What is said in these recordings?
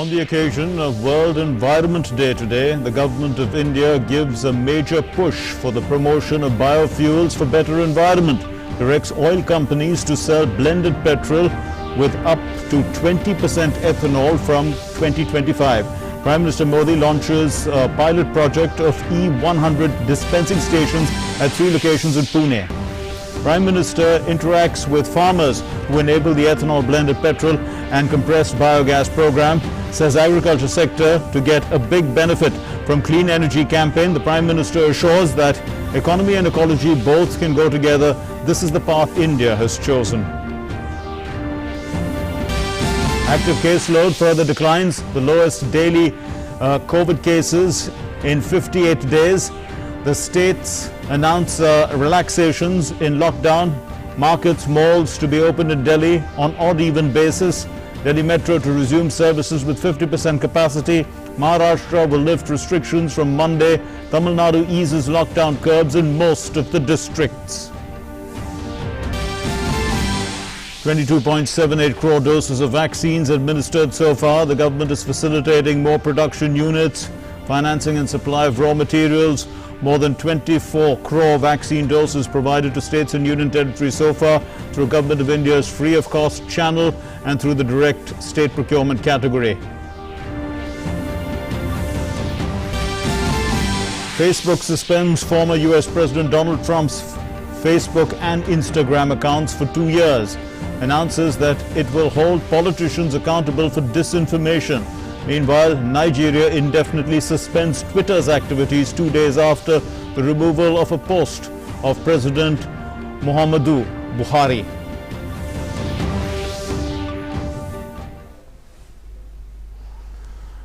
On the occasion of World Environment Day today, the government of India gives a major push for the promotion of biofuels for better environment, directs oil companies to sell blended petrol with up to 20% ethanol from 2025. Prime Minister Modi launches a pilot project of E100 dispensing stations at 3 locations in Pune. Prime Minister interacts with farmers who enable the ethanol blended petrol and compressed biogas program, says agriculture sector to get a big benefit from clean energy campaign. The Prime Minister assures that economy and ecology both can go together. This is the path India has chosen. Active caseload further declines, the lowest daily COVID cases in 58 days. The states announce relaxations in lockdown. Markets, malls to be opened in Delhi on odd-even basis. Delhi Metro to resume services with 50% capacity. Maharashtra will lift restrictions from Monday. Tamil Nadu eases lockdown curbs in most of the districts. 22.78 crore doses of vaccines administered so far. The government is facilitating more production units, financing and supply of raw materials. More than 24 crore vaccine doses provided to states and union territories so far through Government of India's free of cost channel and through the direct state procurement category. Facebook suspends former US President Donald Trump's Facebook and Instagram accounts for 2 years. Announces that it will hold politicians accountable for disinformation. Meanwhile, Nigeria indefinitely suspends Twitter's activities 2 days after the removal of a post of President Muhammadu Buhari.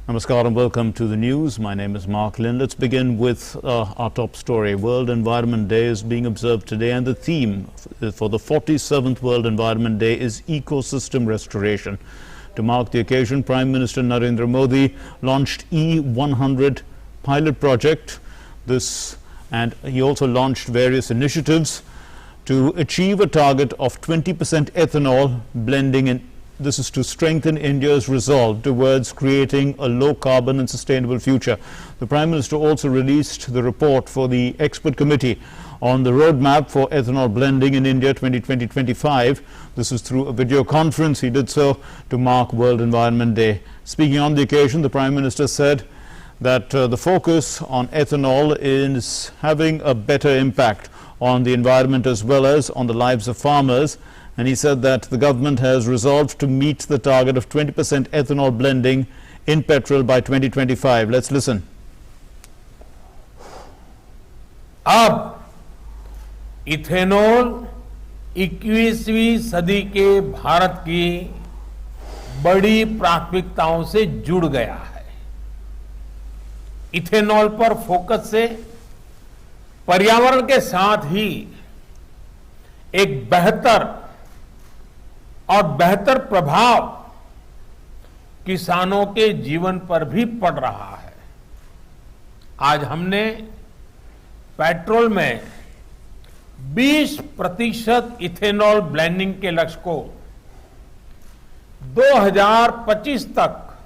Namaskar and welcome to the news. My name is Mark Lynn. Let's begin with our top story. World Environment Day is being observed today, and the theme for the 47th World Environment Day is ecosystem restoration. To mark the occasion, Prime Minister Narendra Modi launched E100 pilot project. And he also launched various initiatives to achieve a target of 20% ethanol blending, and this is to strengthen India's resolve towards creating a low carbon and sustainable future. The Prime Minister also released the report for the expert committee on the roadmap for ethanol blending in India 2020-25. This is through a video conference. He did so to mark World Environment Day. Speaking on the occasion, the Prime Minister said that the focus on ethanol is having a better impact on the environment as well as on the lives of farmers. And he said that the government has resolved to meet the target of 20% ethanol blending in petrol by 2025. Let's listen. अब ethanol 21वीं सदी के भारत की बड़ी प्राथमिकताओं से जुड़ गया है। इथेनॉल पर फोकस से पर्यावरण के साथ ही एक बेहतर प्रभाव किसानों के जीवन पर भी पड़ रहा है। आज हमने पेट्रोल में 20% इथेनॉल ब्लेंडिंग के लक्ष्य को 2025 तक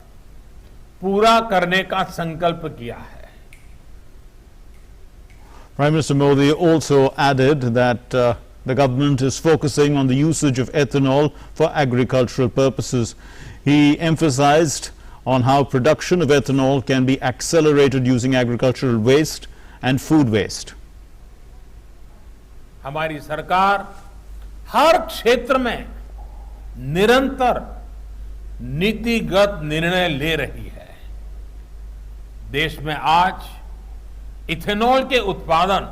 पूरा करने का संकल्प किया है। Prime Minister Modi also added that the government is focusing on the usage of ethanol for agricultural purposes. He emphasized on how production of ethanol can be accelerated using agricultural waste and food waste. हमारी सरकार हर क्षेत्र में निरंतर नीतिगत निर्णय ले रही है। देश में आज इथेनॉल के उत्पादन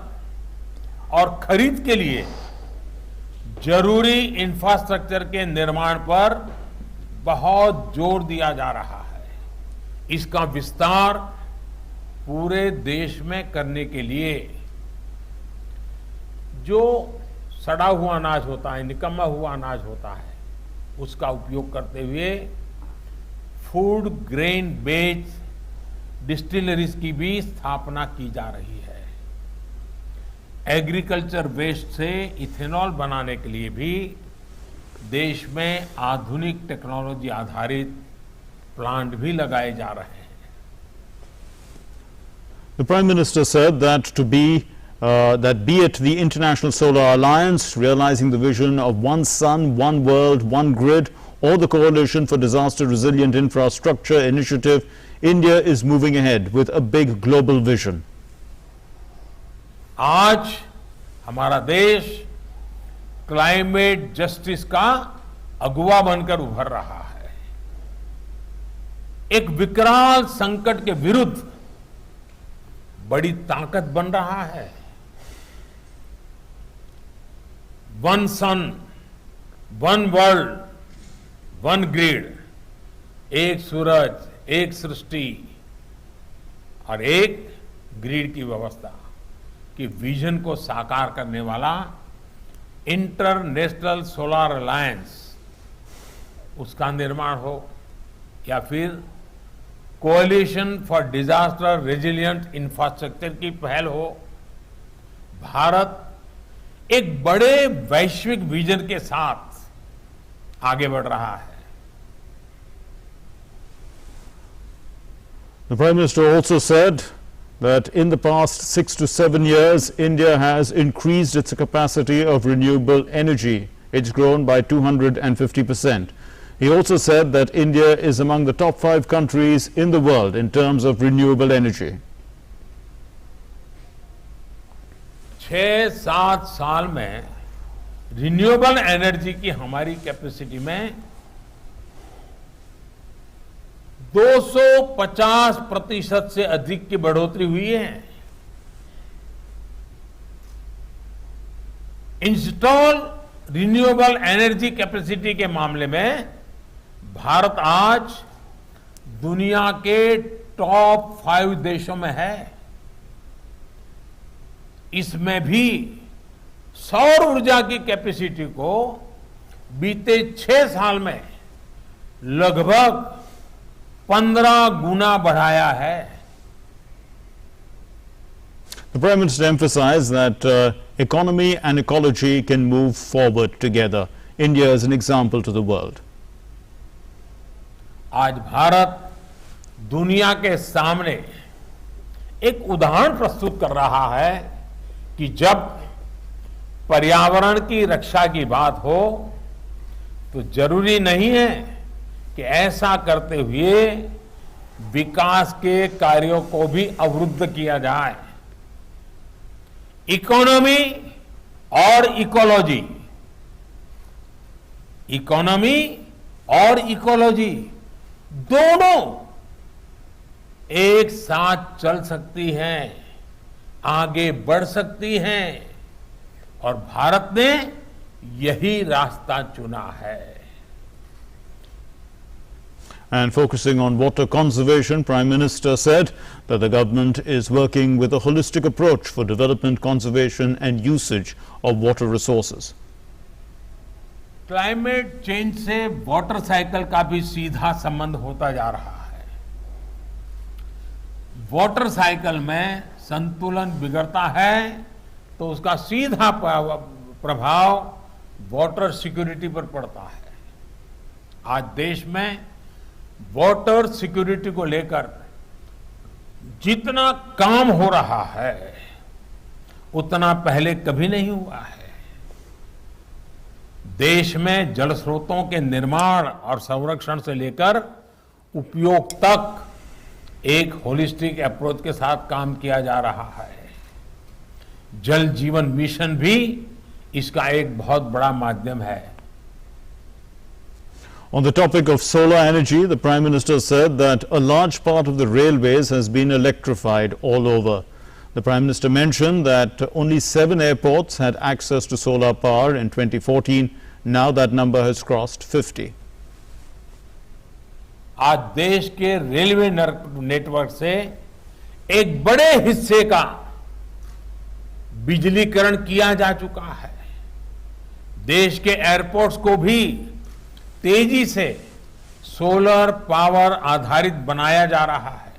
और खरीद के लिए जरूरी इंफ्रास्ट्रक्चर के निर्माण पर बहुत जोर दिया जा रहा है। इसका विस्तार पूरे देश में करने के लिए जो सड़ा हुआ अनाज होता है, निकम्मा हुआ अनाज होता है, उसका उपयोग करते हुए फूड ग्रेन बेस्ड डिस्टिलरीज की भी स्थापना की जा रही है। एग्रीकल्चर वेस्ट से इथेनॉल बनाने के लिए भी देश में आधुनिक टेक्नोलॉजी आधारित प्लांट भी लगाए जा रहे हैं। The Prime Minister said that be it the International Solar Alliance, realizing the vision of one sun, one world, one grid, or the Coalition for Disaster Resilient Infrastructure initiative, India is moving ahead with a big global vision. आज हमारा देश climate justice का अगुवा बनकर उभर रहा है। एक विकराल संकट के विरुद्ध बड़ी ताकत बन रहा है। वन सन, वन वर्ल्ड, वन ग्रिड, एक सूरज, एक सृष्टि और एक ग्रिड की व्यवस्था की विजन को साकार करने वाला इंटरनेशनल सोलर अलायंस, उसका निर्माण हो या फिर कोalition फॉर डिजास्टर रेजिलिएंट इंफ्रास्ट्रक्चर की पहल हो, भारत एक बड़े वैश्विक विजन के साथ आगे बढ़ रहा है। The Prime Minister also said that in the past 6 to 7 years, India has increased its capacity of renewable energy. It's grown by 250%. He also said that India is among the top 5 countries in the world in terms of renewable energy. 6-7 साल में renewable energy की हमारी capacity में 250% से अधिक की बढ़ोतरी हुई है। इंस्टॉल रिन्यूएबल एनर्जी कैपेसिटी के मामले में भारत आज दुनिया के टॉप 5 देशों में है। इसमें भी सौर ऊर्जा की कैपेसिटी को बीते 6 साल में लगभग 15 गुना बढ़ाया है। The Prime Minister emphasized that economy and ecology can move forward together. India is an example to the world. आज भारत दुनिया के सामने एक उदाहरण प्रस्तुत कर रहा है कि जब पर्यावरण की रक्षा की बात हो तो जरूरी नहीं है कि ऐसा करते हुए विकास के कार्यों को भी अवरुद्ध किया जाए। इकोनॉमी और इकोलॉजी, इकोनॉमी और इकोलॉजी दोनों एक साथ चल सकती हैं, आगे बढ़ सकती हैं और भारत ने यही रास्ता चुना है। And focusing on water conservation, Prime Minister said that the government is working with a holistic approach for development, conservation and usage of water resources. Climate change से वाटर साइकिल का भी सीधा संबंध होता जा रहा है। वाटर साइकिल में संतुलन बिगड़ता है तो उसका सीधा प्रभाव वाटर सिक्योरिटी पर पड़ता है। आज देश में वाटर सिक्योरिटी को लेकर जितना काम हो रहा है उतना पहले कभी नहीं हुआ है। देश में जल स्रोतों के निर्माण और संरक्षण से लेकर उपयोग तक एक होलिस्टिक अप्रोच के साथ काम किया जा रहा है। जल जीवन मिशन भी इसका एक बहुत बड़ा माध्यम है। On the topic of solar energy, the Prime Minister said that a large part of the railways has been electrified all over. The Prime Minister mentioned that only 7 airports had access to solar power in 2014. Now that number has crossed 50. आज देश के railway network से एक बड़े हिस्से का बिजलीकरण किया जा चुका है। देश के एयरपोर्ट्स को भी तेजी से सोलर पावर आधारित बनाया जा रहा है।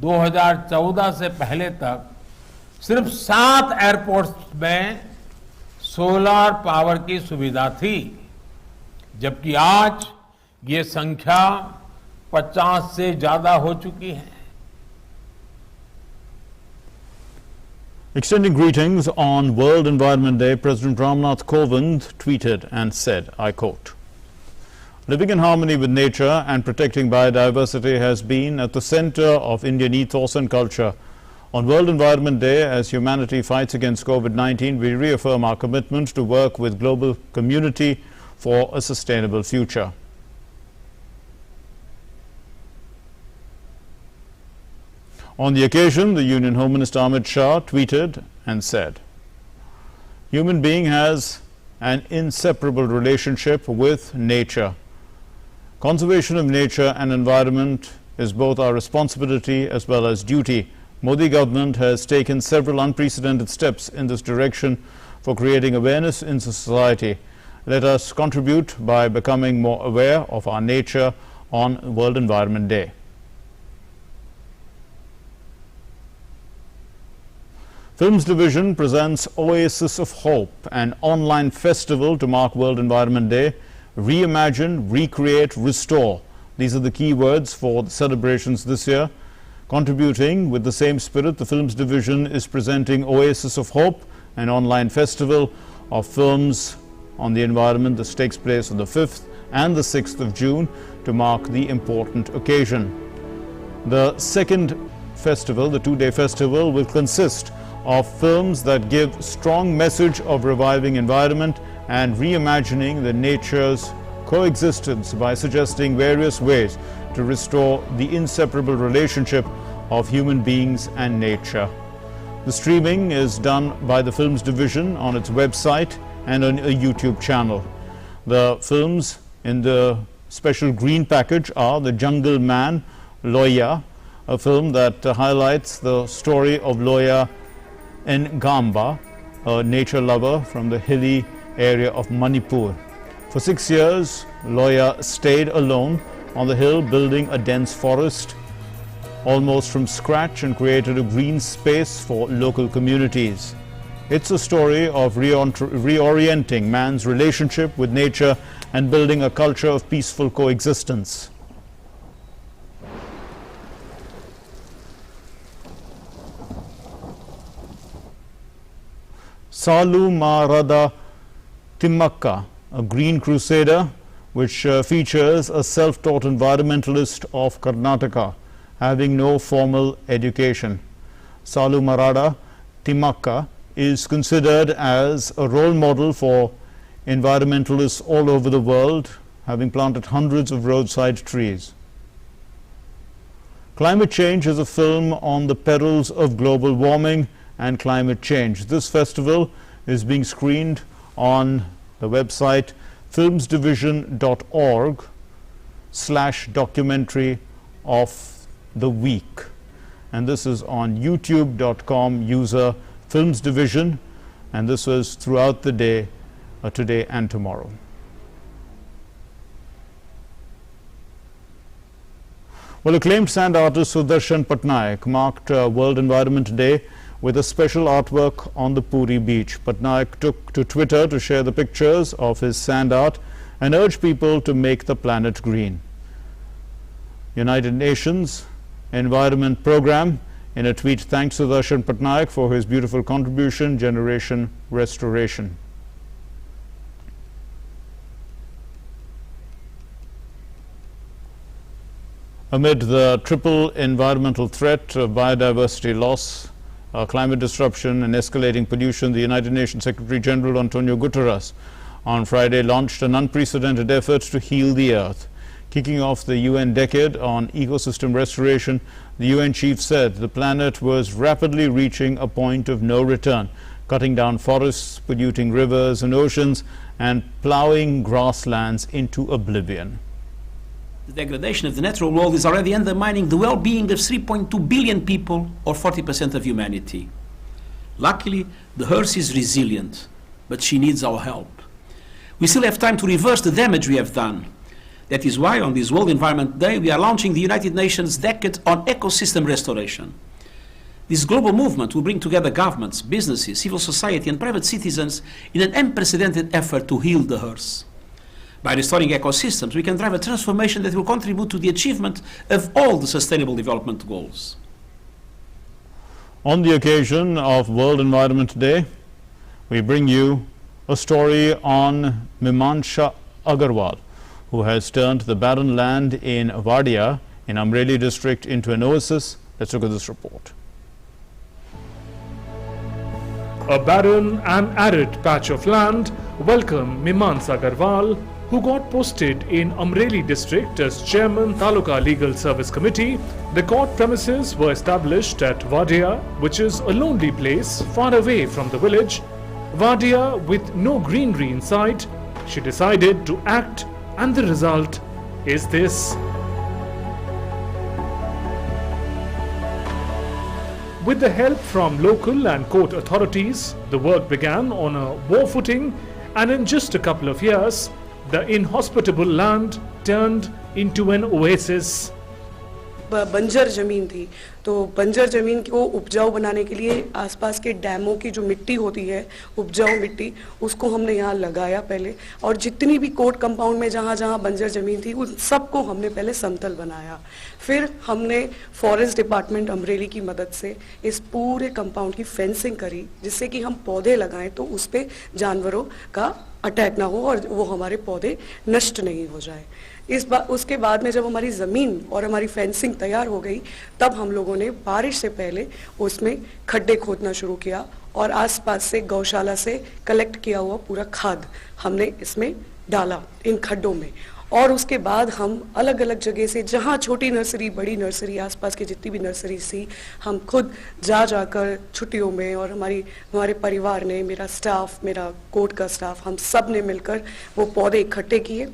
2014 से पहले तक सिर्फ 7 एयरपोर्ट्स में सोलर पावर की सुविधा थी, जबकि आज ये संख्या 50 से ज्यादा हो चुकी है। Extending greetings on World Environment Day, President Ramnath Kovind tweeted and said, I quote, "Living in harmony with nature and protecting biodiversity has been at the center of Indian ethos and culture. On World Environment Day, as humanity fights against COVID-19, we reaffirm our commitment to work with global community for a sustainable future." On the occasion, the Union Home Minister Amit Shah tweeted and said, "Human being has an inseparable relationship with nature. Conservation of nature and environment is both our responsibility as well as duty. Modi government has taken several unprecedented steps in this direction for creating awareness in society. Let us contribute by becoming more aware of our nature on World Environment Day." Films Division presents Oasis of Hope, an online festival to mark World Environment Day. Reimagine, recreate, restore. These are the key words for the celebrations this year. Contributing with the same spirit, the Films Division is presenting Oasis of Hope, an online festival of films on the environment. This takes place on the 5th and the 6th of June to mark the important occasion. The second festival, the two-day festival, will consist of films that give strong message of reviving environment and reimagining the nature's coexistence by suggesting various ways to restore the inseparable relationship of human beings and nature. The streaming is done by the Films Division on its website and on a YouTube channel. The films in the special green package are The Jungle Man, Loya, a film that highlights the story of Loya Ngamba, a nature lover from the hilly area of Manipur. For 6 years, Loya stayed alone on the hill, building a dense forest almost from scratch, and created a green space for local communities. It's a story of reorienting man's relationship with nature and building a culture of peaceful coexistence. Salu Marada Timmakka, a green crusader, which features a self-taught environmentalist of Karnataka, having no formal education. Salu Marada Timmakka is considered as a role model for environmentalists all over the world, having planted hundreds of roadside trees. Climate Change is a film on the perils of global warming and climate change. This festival is being screened on the website filmsdivision.org/documentary of the week, and this is on youtube.com user Films Division, and this was throughout the day, today and tomorrow. Well, acclaimed sand artist Sudarshan Patnaik marked World Environment Day with a special artwork on the Puri beach. Patnaik took to Twitter to share the pictures of his sand art and urged people to make the planet green. United Nations Environment Program in a tweet thanked Sudarshan Patnaik for his beautiful contribution, Generation Restoration. Amid the triple environmental threat of biodiversity loss, climate disruption and escalating pollution, the United Nations Secretary General Antonio Guterres on Friday launched an unprecedented effort to heal the earth. Kicking off the UN decade on ecosystem restoration, the UN chief said the planet was rapidly reaching a point of no return, cutting down forests, polluting rivers and oceans, and plowing grasslands into oblivion. The degradation of the natural world is already undermining the well-being of 3.2 billion people, or 40% of humanity. Luckily, the Earth is resilient, but she needs our help. We still have time to reverse the damage we have done. That is why, on this World Environment Day, we are launching the United Nations Decade on Ecosystem Restoration. This global movement will bring together governments, businesses, civil society, and private citizens in an unprecedented effort to heal the Earth. By restoring ecosystems, we can drive a transformation that will contribute to the achievement of all the Sustainable Development Goals. On the occasion of World Environment Day, we bring you a story on Mimaansha Agarwal, who has turned the barren land in Wadia in Amreli district into an oasis. Let's look at this report. A barren and arid patch of land welcomed Mimaansha Agarwal, who got posted in Amreli district as chairman Taluka Legal Service Committee. The court premises were established at Wadia, which is a lonely place far away from the village. Wadia with no greenery in sight. She decided to act, and the result is this. With the help from local and court authorities, the work began on a war footing, and in just a couple of years, the inhospitable land turned into an oasis. बंजर ज़मीन थी, तो बंजर ज़मीन को उपजाऊ बनाने के लिए आसपास के डैमों की जो मिट्टी होती है, उपजाऊ मिट्टी, उसको हमने यहाँ लगाया पहले, और जितनी भी कोर्ट कंपाउंड में जहाँ जहाँ बंजर ज़मीन थी उन सबको हमने पहले समतल बनाया. फिर हमने फॉरेस्ट डिपार्टमेंट अमरेली की मदद से इस पूरे कंपाउंड की फेंसिंग करी, जिससे कि हम पौधे लगाएं तो उस पर जानवरों का अटैक ना हो और वो हमारे पौधे नष्ट नहीं हो जाए. उसके बाद में जब हमारी ज़मीन और हमारी फेंसिंग तैयार हो गई, तब हम लोगों ने बारिश से पहले उसमें खड्डे खोदना शुरू किया और आसपास से गौशाला से कलेक्ट किया हुआ पूरा खाद हमने इसमें डाला इन खड्डों में. और उसके बाद हम अलग अलग जगह से, जहाँ छोटी नर्सरी, बड़ी नर्सरी, आसपास की जितनी भी नर्सरी थी, हम खुद जाकर छुट्टियों में, और हमारे परिवार ने, मेरा स्टाफ, मेरा कोर्ट का स्टाफ, हम सब ने मिलकर वो पौधे इकट्ठे किए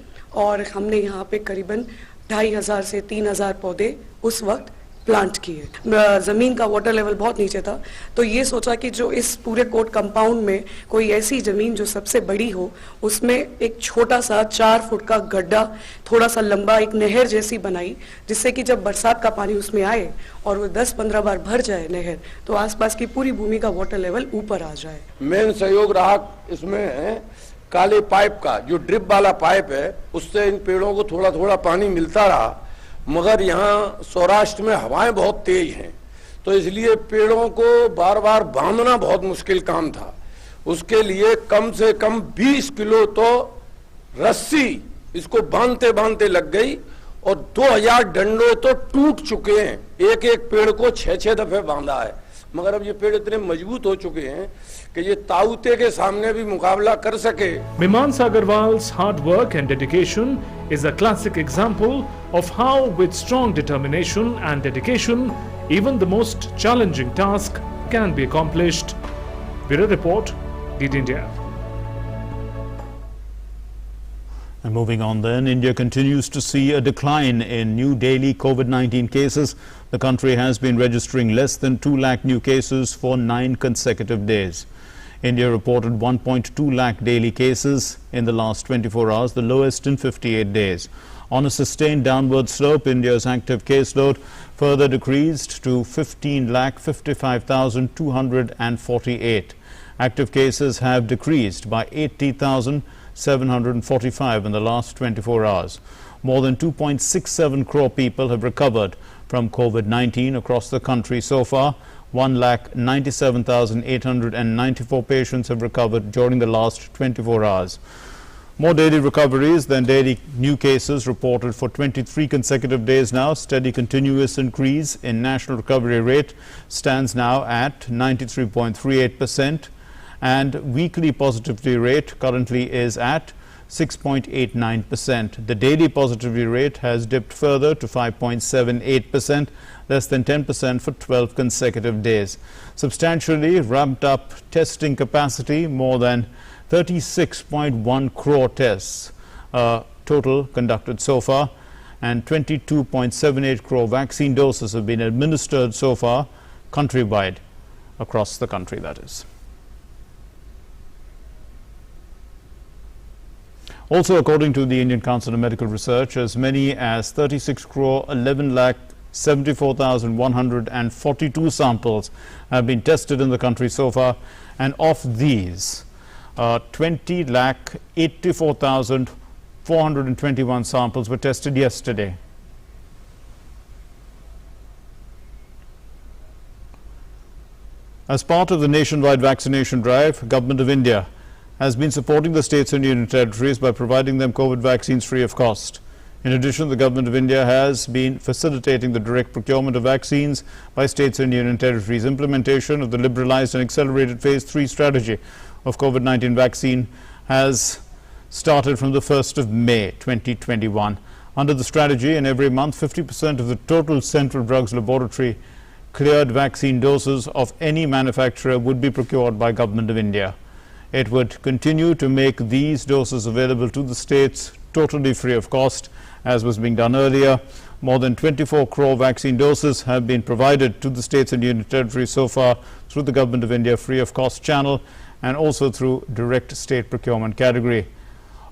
और हमने यहाँ पे करीबन 2500 से 3000 पौधे उस वक्त प्लांट किए. ज़मीन का वाटर लेवल बहुत नीचे था, तो ये सोचा कि जो इस पूरे कोर्ट कंपाउंड में कोई ऐसी ज़मीन जो सबसे बड़ी हो, उसमें एक छोटा सा 4 फुट का गड्ढा, थोड़ा सा लंबा, एक नहर जैसी बनाई, जिससे कि जब बरसात का पानी उसमें आए और वो 10-15 बार भर जाए नहर, तो आसपास की पूरी भूमि का वाटर लेवल ऊपर आ जाए. मेन सहयोग रहा इसमें काले पाइप का, जो ड्रिप वाला पाइप है, उससे इन पेड़ों को थोड़ा थोड़ा पानी मिलता रहा. मगर यहाँ सौराष्ट्र में हवाएं बहुत तेज हैं, तो इसलिए पेड़ों को बार बार बांधना बहुत मुश्किल काम था. उसके लिए कम से कम 20 किलो तो रस्सी इसको बांधते बांधते लग गई और 2000 डंडे तो टूट चुके हैं. एक एक पेड़ को 6-6 दफे बांधा है. मगर अब ये पेड़ इतने मजबूत हो चुके हैं कि ये ताऊते के सामने भी मुकाबला कर सके. Mimaansha Agarwal's hard work and dedication is a classic example of how, with strong determination and dedication, even the most challenging task can be accomplished. Bureau Report, DD India. And moving on then, India continues to see a decline in new daily COVID-19 cases. The country has been registering less than 2 lakh new cases for 9 consecutive days. India reported 1.2 lakh daily cases in the last 24 hours, the lowest in 58 days. On a sustained downward slope, India's active caseload further decreased to 15,55,248. Active cases have decreased by 80,745 in the last 24 hours. More than 2.67 crore people have recovered from COVID-19 across the country so far. 1,97,894 patients have recovered during the last 24 hours. More daily recoveries than daily new cases reported for 23 consecutive days now. Steady continuous increase in national recovery rate stands now at 93.38%, and weekly positivity rate currently is at 6.89%. The daily positivity rate has dipped further to 5.78%, less than 10% for 12 consecutive days. Substantially ramped up testing capacity, more than 36.1 crore tests total conducted so far, and 22.78 crore vaccine doses have been administered so far countrywide, across the country that is. Also, according to the Indian Council of Medical Research, as many as 36 crore 11 lakh 74,142 samples have been tested in the country so far, and of these 20 lakh 84,000 421 samples were tested yesterday. As part of the nationwide vaccination drive, Government of India has been supporting the states and union territories by providing them COVID vaccines free of cost. In addition, the Government of India has been facilitating the direct procurement of vaccines by states and union territories. Implementation of the liberalized and accelerated phase 3 strategy of COVID-19 vaccine has started from the 1st of May 2021. Under the strategy, in every month, 50% of the total Central Drugs Laboratory cleared vaccine doses of any manufacturer would be procured by Government of India. It would continue to make these doses available to the states totally free of cost, as was being done earlier. More than 24 crore vaccine doses have been provided to the states and union territories so far through the Government of India free of cost channel and also through direct state procurement category.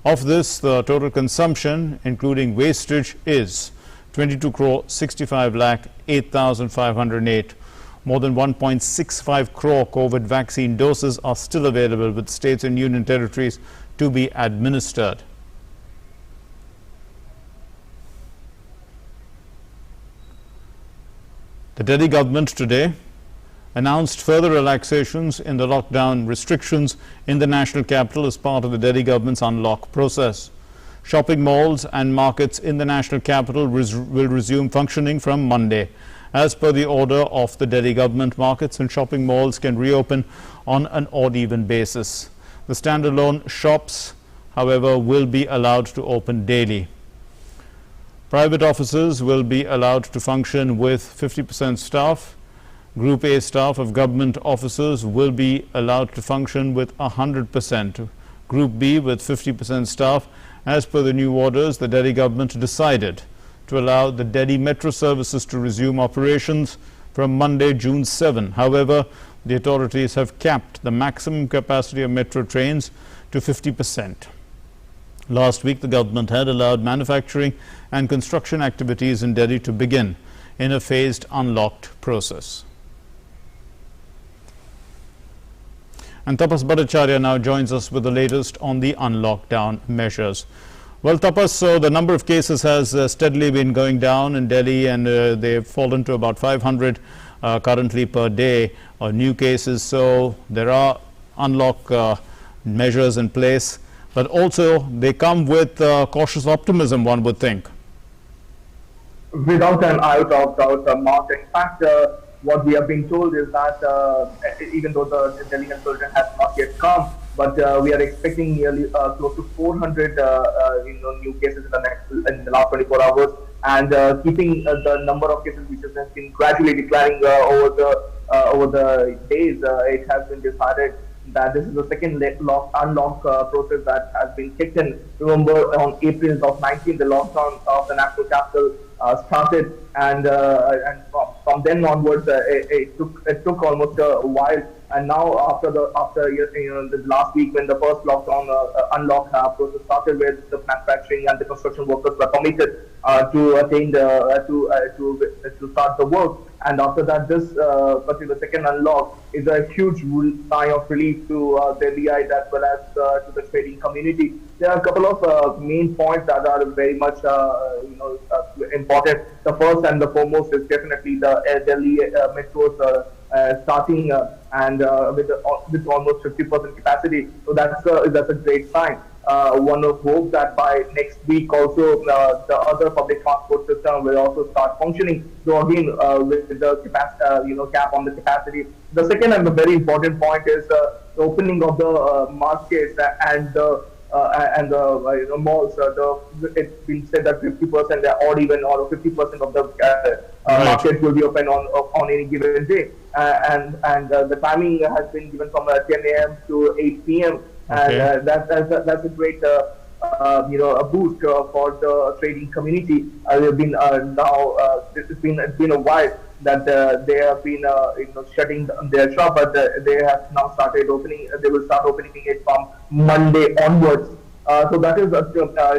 Of this, the total consumption, including wastage, is 22 crore 65 lakh 8,508. More than 1.65 crore COVID vaccine doses are still available with states and union territories to be administered. The Delhi government today announced further relaxations in the lockdown restrictions in the national capital as part of the Delhi government's unlock process. Shopping malls and markets in the national capital will resume functioning from Monday. As per the order of the Delhi government, markets and shopping malls can reopen on an odd-even basis. The standalone shops, however, will be allowed to open daily. Private offices will be allowed to function with 50% staff. Group A staff of government offices will be allowed to function with 100%. Group B with 50% staff. As per the new orders, the Delhi government decided to allow the Delhi metro services to resume operations from Monday, June 7. However, the authorities have capped the maximum capacity of metro trains to 50%. Last week, the government had allowed manufacturing and construction activities in Delhi to begin in a phased unlocked process. And Tapas Bhattacharya now joins us with the latest on the unlockdown measures. Well, Tapas, so the number of cases has steadily been going down in Delhi, and they've fallen to about 500 currently per day, new cases. So there are unlock measures in place, but also they come with cautious optimism, one would think. Without an iota of doubt, Mark. In fact, what we have been told is that even though the Delhi health bulletin has not yet come, but we are expecting nearly close to 400 new cases in the last 24 hours, and keeping the number of cases which has been gradually declining over the days, it has been decided that this is the second unlock process that has been kicked in. Remember, on April of 19, the lockdown of the national capital started, and from then onwards, it took almost a while. And now, after the last week, when the first lockdown unlock process started, where the manufacturing and the construction workers were permitted to attain to start the work, and after that, this particular second unlock is a huge sign of relief to Delhiite as well as to the trading community. There are a couple of main points that are very much important. The first and the foremost is definitely the Delhi metros starting and with almost 50% capacity. So that's a great sign. One would hope that by next week also the other public transport system will also start functioning. So again, with the cap on the capacity. The second and the very important point is the opening of the markets and the malls. It's been said that 50% or even 50% of the market will be open on any given day, and the timing has been given from 10 a.m. to 8 p.m. Okay. And that's a great a boost for the trading community. They've been it's been a while that they have been shutting their shop, but they have now started opening. They will start opening it from Monday onwards. So that is a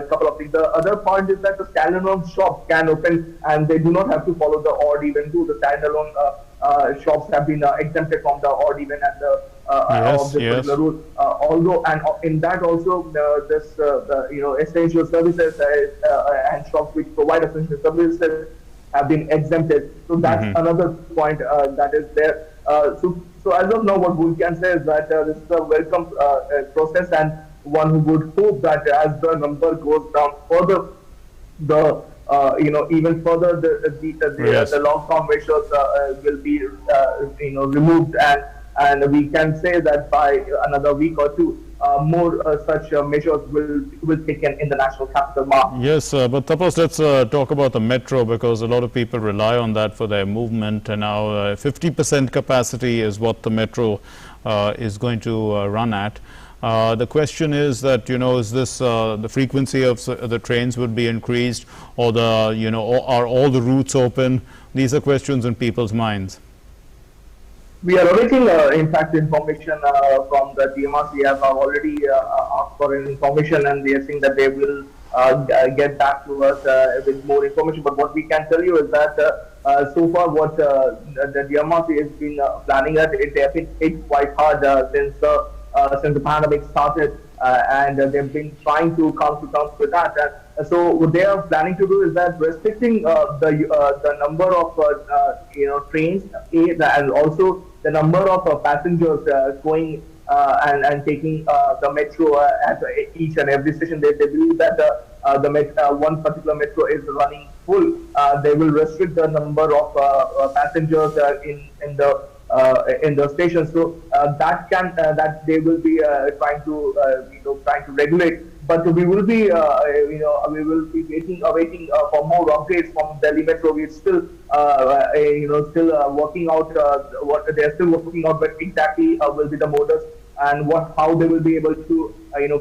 couple of things. The other point is that the standalone shops can open, and they do not have to follow the odd even rule. The standalone shops have been exempted from the odd even and the particular rule. although and in that also this essential services and shops which provide essential services have been exempted. So that's another point that is there. So as of now, what we can say is that this is a welcome process, and one who would hope that as the number goes down further, even further the lockdown measures will be removed, and we can say that by another week or two, more such measures will be taken in the national capital, Mark. Yes, but Tapas, let's talk about the metro, because a lot of people rely on that for their movement, and now 50% capacity is what the metro is going to run at. The question is that, is this the frequency of the trains would be increased, or or are all the routes open? These are questions in people's minds. We are awaiting, in fact, information from the DMRC. We have already asked for information, and we are saying that they will get back to us with more information. But what we can tell you is that so far, what the DMRC has been planning at, it has been hit quite hard since the pandemic started, and they've been trying to come to terms with that. So what they are planning to do is that restricting the number of trains, and also the number of passengers going and taking the metro at each and every station. They believe that one particular metro is running full. They will restrict the number of passengers in the station. So that they will be trying to regulate. But we will be awaiting for more updates from Delhi Metro. We're still working out what they are still working out, but exactly will be the modus and how they will be able to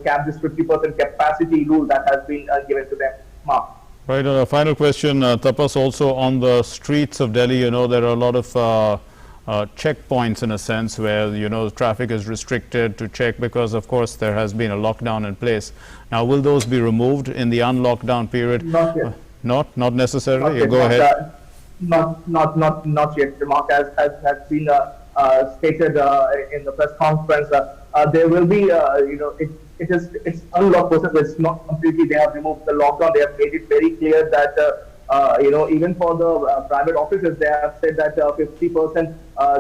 cap this 50% capacity rule that has been given to them. Mark. Right. A final question, Tapas. Also on the streets of Delhi, there are a lot of checkpoints, in a sense, where traffic is restricted to check, because of course there has been a lockdown in place. Now, will those be removed in the unlockdown period? Not yet. Not necessarily. Not Go ahead. Not yet. Mark, as has been stated in the press conference, there will be it's unlocked process. It's not completely. They have removed the lockdown. They have made it very clear that. Even for the private offices, they have said that 50%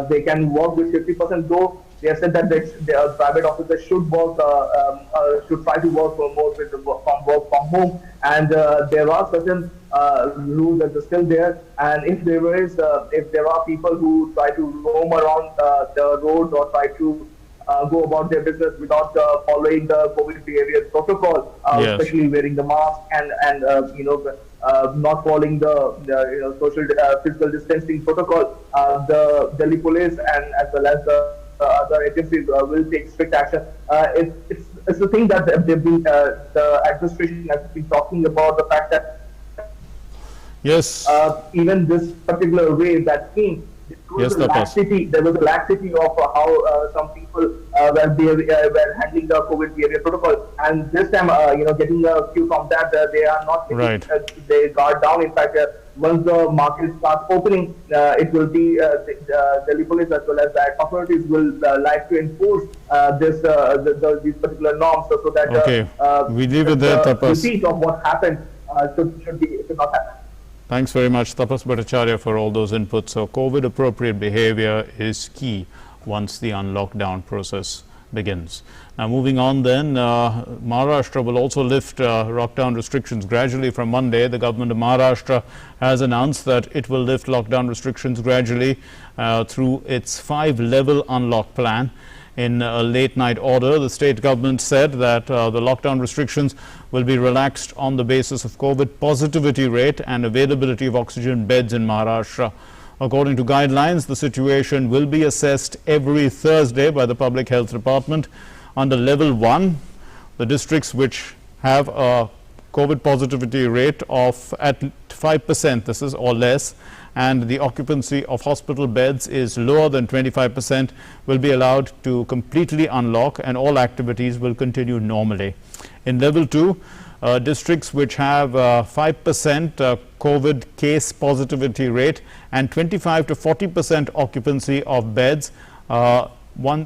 they can work with 50%. Though they have said that the private offices should try to work more with work from home, and there are certain rules that are still there. And if there are people who try to roam around the roads or try to go about their business without following the COVID behavior protocol, especially wearing the mask and not following the social physical distancing protocol, the Delhi police and as well as the other agencies will take strict action. It's the thing that they've been the administration has been talking about, the fact that even this particular wave that came. There was a laxity of how some people were handling the COVID behavior protocol, and this time, getting a cue from that, they are not taking, they guard down. In fact, once the market starts opening, it will be the Delhi police as well as the authorities will like to enforce these particular norms, so that we leave it there, Tapas. Repeat of what happened should not happen. Thanks very much, Tapas Bhattacharya, for all those inputs. So COVID-appropriate behavior is key once the unlockdown process begins. Now, moving on then, Maharashtra will also lift lockdown restrictions gradually from Monday. The government of Maharashtra has announced that it will lift lockdown restrictions gradually through its 5-level unlock plan. In a late-night order, the state government said that the lockdown restrictions will be relaxed on the basis of COVID positivity rate and availability of oxygen beds in Maharashtra. According to guidelines, the situation will be assessed every Thursday by the Public Health Department. Under Level 1, the districts which have a COVID positivity rate of at 5%, this is or less, and the occupancy of hospital beds is lower than 25%, will be allowed to completely unlock, and all activities will continue normally. In Level 2, districts which have 5% COVID case positivity rate and 25 to 40% occupancy of beds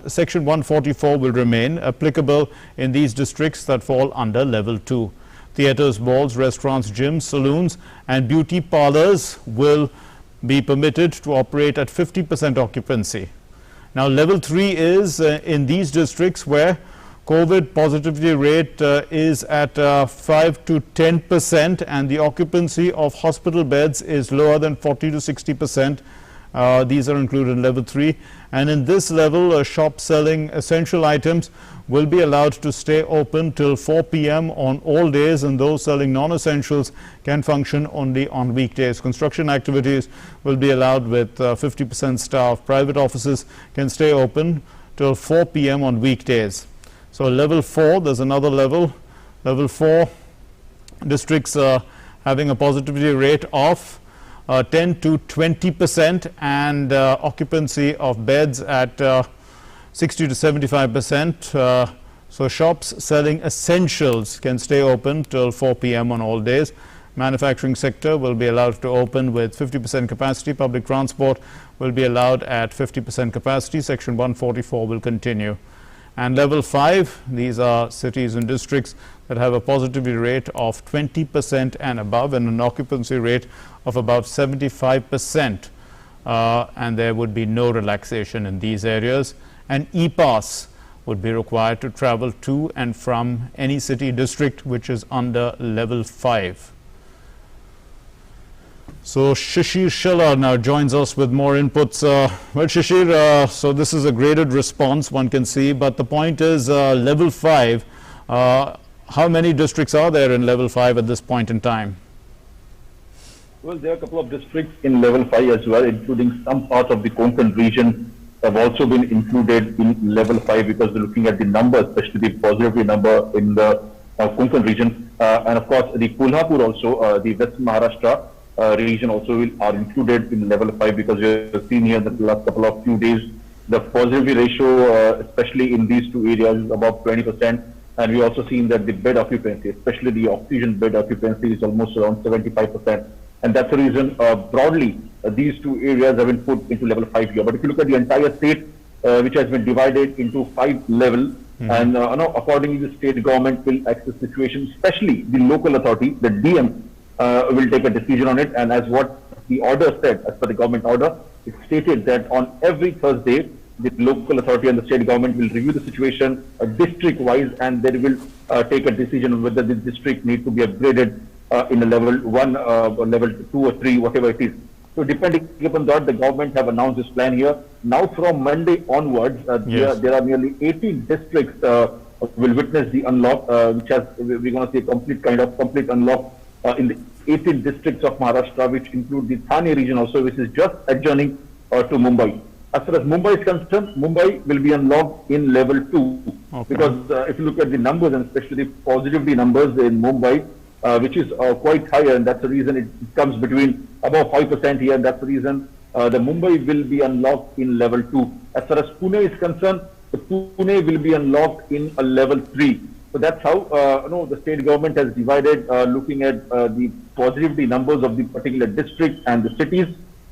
Section 144 will remain applicable in these districts that fall under level 2. Theatres, malls, restaurants, gyms, saloons and beauty parlours will be permitted to operate at 50% occupancy. Now, level 3 is in these districts where COVID positivity rate is at 5 to 10% and the occupancy of hospital beds is lower than 40 to 60%. These are included in level 3, and in this level shops selling essential items will be allowed to stay open till 4 p.m. on all days, and those selling non-essentials can function only on weekdays. Construction activities will be allowed with 50% staff. Private offices can stay open till 4 p.m. on weekdays. So level 4, there's another level. Level 4 districts having a positivity rate of 10 to 20% and occupancy of beds at 60 to 75%. So shops selling essentials can stay open till 4 p.m. on all days. Manufacturing sector will be allowed to open with 50% capacity. Public transport will be allowed at 50% capacity. Section 144 will continue. And level 5, these are cities and districts that have a positivity rate of 20% and above and an occupancy rate of about 75%. And there would be no relaxation in these areas. An e-pass would be required to travel to and from any city district which is under level 5. So Shishir Shelar now joins us with more inputs. Well, Shishir, so this is a graded response, one can see, but the point is level 5. How many districts are there in level 5 at this point in time? Well, there are a couple of districts in level 5 as well, including some parts of the Konkan region have also been included in level 5 because we're looking at the number, especially the positivity number in the Konkan region. And of course, the Kolhapur also, the West Maharashtra region also are included in level 5 because we have seen here that the last couple of few days, the positivity ratio, especially in these two areas, is about 20%. And we also seen that the bed occupancy, especially the oxygen bed occupancy, is almost around 75%. And that's the reason, broadly, these two areas have been put into level 5 here. But if you look at the entire state, which has been divided into 5 levels, and accordingly, the state government will assess the situation, especially the local authority, the DM, will take a decision on it. And as what the order said, as per the government order, it stated that on every Thursday, the local authority and the state government will review the situation district-wise, and they will take a decision on whether the district needs to be upgraded in a level 1, or level 2 or 3, whatever it is. So depending upon that, the government have announced this plan here. Now from Monday onwards, there are nearly 18 districts will witness the unlock, which has, we're going to see a complete unlock in the 18 districts of Maharashtra, which include the Thane region also, which is just adjoining to Mumbai. As far as Mumbai is concerned, Mumbai will be unlocked in level 2, because if you look at the numbers, and especially the positivity numbers in Mumbai, which is quite higher, and that's the reason it comes between above 5% here, and that's the reason the Mumbai will be unlocked in level 2. As far as Pune is concerned, the Pune will be unlocked in a level 3. So that's how the state government has divided, looking at the positivity numbers of the particular district and the cities.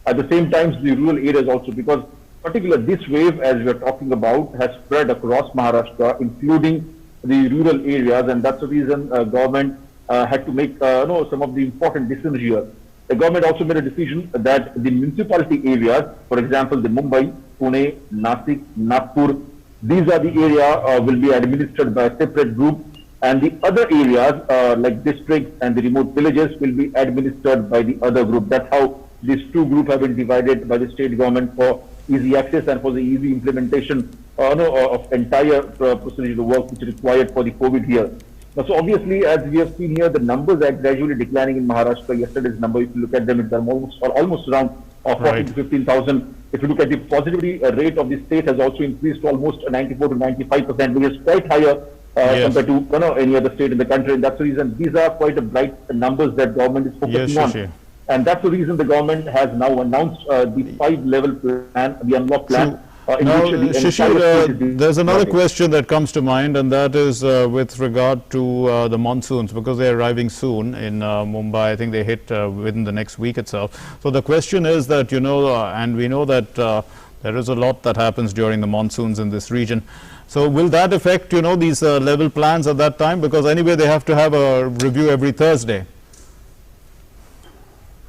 At the same time, the rural areas also, because particularly this wave, as we are talking about, has spread across Maharashtra, including the rural areas, and that's the reason government had to make some of the important decisions here. The government also made a decision that the municipality areas, for example, the Mumbai, Pune, Nasik, Nagpur, these are the area will be administered by a separate group, and the other areas like districts and the remote villages will be administered by the other group. That's how these two groups have been divided by the state government for easy access and for the easy implementation of entire procedure work which is required for the COVID here. Now, so obviously, as we have seen here, the numbers are gradually declining in Maharashtra. Yesterday's number, if you look at them, it's almost around 40 to 15,000. If you look at the positivity rate of the state, has also increased to almost 94 to 95%, which is quite higher compared to any other state in the country. And that's the reason these are quite a bright numbers that government is focusing on. And that's the reason the government has now announced the 5-level plan, the unlock plan. Now, Shishir, there's another question that comes to mind, and that is with regard to the monsoons, because they're arriving soon in Mumbai. I think they hit within the next week itself. So the question is that, and we know that the There is a lot that happens during the monsoons in this region. So will that affect, you know, these level plans at that time? Because anyway, they have to have a review every Thursday.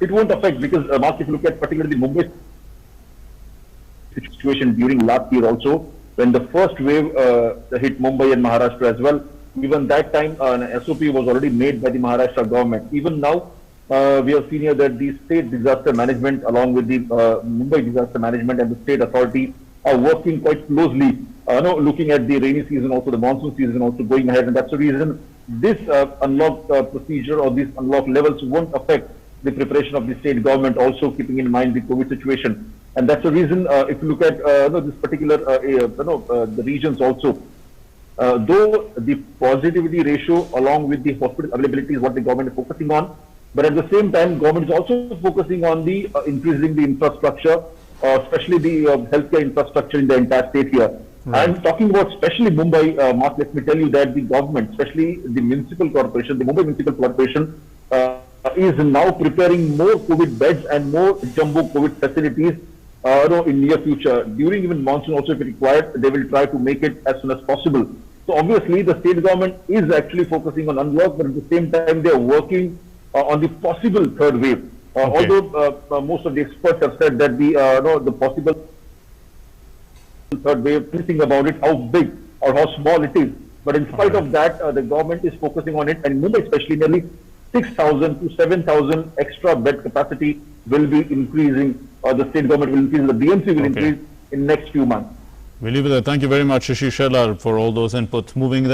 It won't affect because, Mark, if you look at particularly Mumbai situation during last year also, when the first wave hit Mumbai and Maharashtra as well, even that time an SOP was already made by the Maharashtra government. Even now, we have seen here that the state disaster management along with the Mumbai disaster management and the state authority are working quite closely, looking at the rainy season, also the monsoon season also going ahead. And that's the reason this unlock procedure or these unlock levels won't affect the preparation of the state government, also keeping in mind the COVID situation. And that's the reason, if you look at this particular, the regions also, though the positivity ratio along with the hospital availability is what the government is focusing on, but at the same time, government is also focusing on the increasing the infrastructure, especially the healthcare infrastructure in the entire state here. Right. I'm talking about especially Mumbai, Mark, let me tell you that the government, especially the municipal corporation, the Mumbai Municipal Corporation, is now preparing more COVID beds and more jumbo COVID facilities in near future. During even monsoon also, if required, they will try to make it as soon as possible. So obviously, the state government is actually focusing on unlock, but at the same time, they are working on the possible third wave. Okay. Although most of the experts have said that the possible third wave, thinking about it, how big or how small it is. But in spite of that, the government is focusing on it, and Mumbai especially, nearly 6,000 to 7,000 extra bed capacity will be increasing, or the state government will increase, the BMC will increase in next few months. We'll leave it there. Thank you very much, Shashi Shellar, for all those inputs. Moving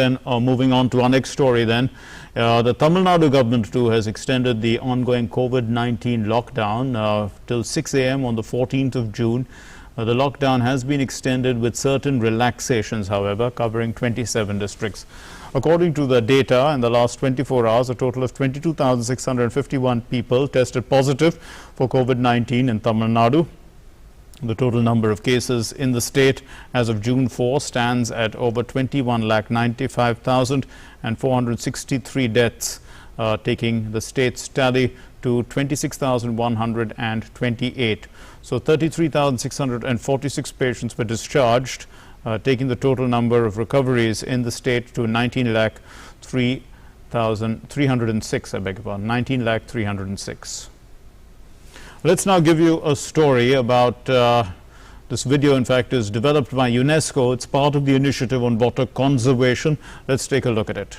on to our next story then. The Tamil Nadu government too has extended the ongoing COVID-19 lockdown till 6 a.m. on the 14th of June. The lockdown has been extended with certain relaxations, however, covering 27 districts. According to the data, in the last 24 hours, a total of 22,651 people tested positive for COVID-19 in Tamil Nadu. The total number of cases in the state as of June 4 stands at over 21,95,463 deaths, taking the state's tally to 26,128. So 33,646 patients were discharged, taking the total number of recoveries in the state to 19,03,306, I beg your pardon, 19,306. Let's now give you a story about this video. In fact, is developed by UNESCO. It's part of the initiative on water conservation. Let's take a look at it.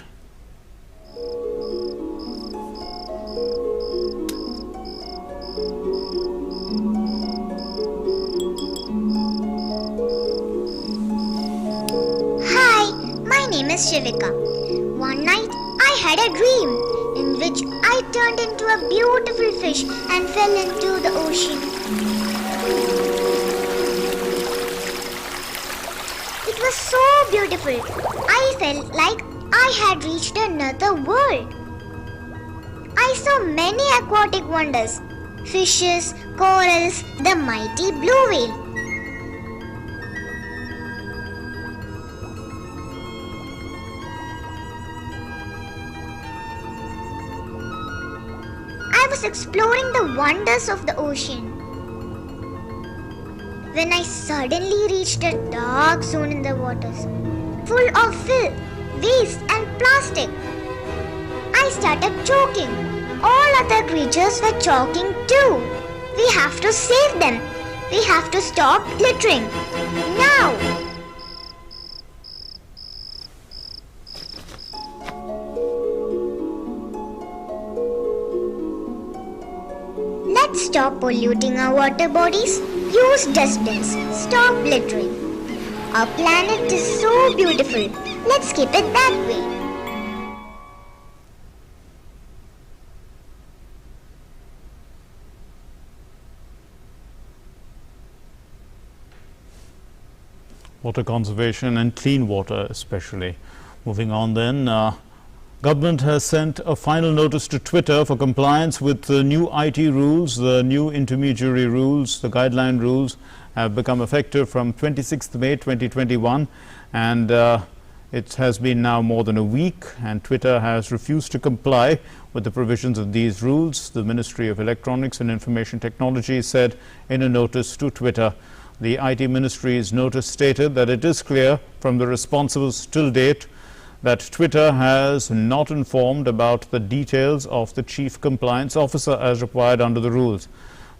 Hi, my name is Shivika. One night I had a dream in which I turned into a beautiful fish and fell into the ocean. It was so beautiful. I felt like I had reached another world. I saw many aquatic wonders: fishes, corals, the mighty blue whale. I was exploring the wonders of the ocean when I suddenly reached a dark zone in the waters, full of filth, waste and plastic. I started choking. All other creatures were choking too. We have to save them. We have to stop littering. Now! Let's stop polluting our water bodies. Use dustbins. Stop littering. Our planet is so beautiful. Let's keep it that way. Water conservation and clean water especially. Moving on then. Government has sent a final notice to Twitter for compliance with the new IT rules. The new intermediary rules, the guideline rules, have become effective from 26th May 2021, and it has been now more than a week, and Twitter has refused to comply with the provisions of these rules. The Ministry of Electronics and Information Technology said in a notice to Twitter. The IT Ministry's notice stated that it is clear from the responses till date that Twitter has not informed about the details of the Chief Compliance Officer as required under the rules.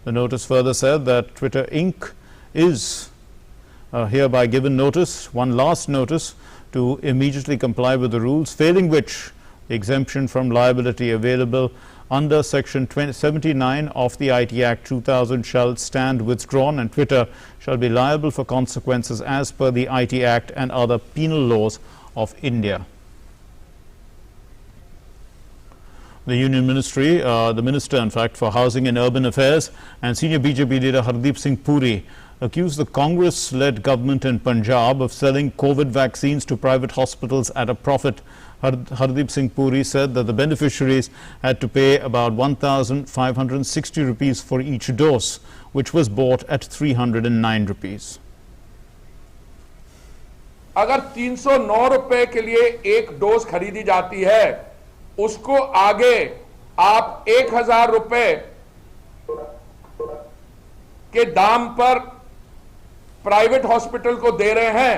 The notice further said that Twitter Inc. is hereby given notice, one last notice, to immediately comply with the rules, failing which the exemption from liability available under Section 79 of the IT Act 2000 shall stand withdrawn, and Twitter shall be liable for consequences as per the IT Act and other penal laws of India. The Union Ministry, the Minister in fact for Housing and Urban Affairs and senior BJP leader Hardeep Singh Puri accused the Congress-led government in Punjab of selling COVID vaccines to private hospitals at a profit. Hardeep Singh Puri said that the beneficiaries had to pay about 1,560 rupees for each dose, which was bought at 309 rupees. अगर 309 रुपए के लिए एक dose खरीदी जाती है, उसको आगे आप 1,000 रुपए के दाम पर प्राइवेट हॉस्पिटल को दे रहे हैं,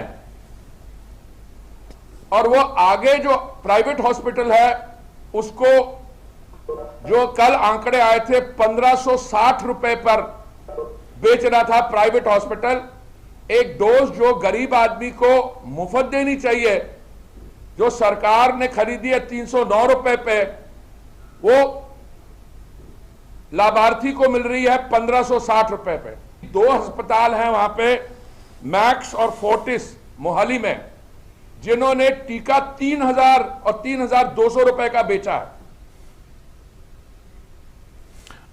और वो आगे जो प्राइवेट हॉस्पिटल है उसको जो कल आंकड़े आए थे 1,560 रुपए पर बेच रहा था प्राइवेट हॉस्पिटल। एक डोज जो गरीब आदमी को मुफ्त देनी चाहिए, जो सरकार ने खरीदी है 309 रुपए पे, वो लाभार्थी को मिल रही है 1,560 रुपए पे। दो अस्पताल हैं वहां पे, मैक्स और फोर्टिस मोहाली में, जिन्होंने टीका 3,000 और 3,200 रुपए का बेचा है।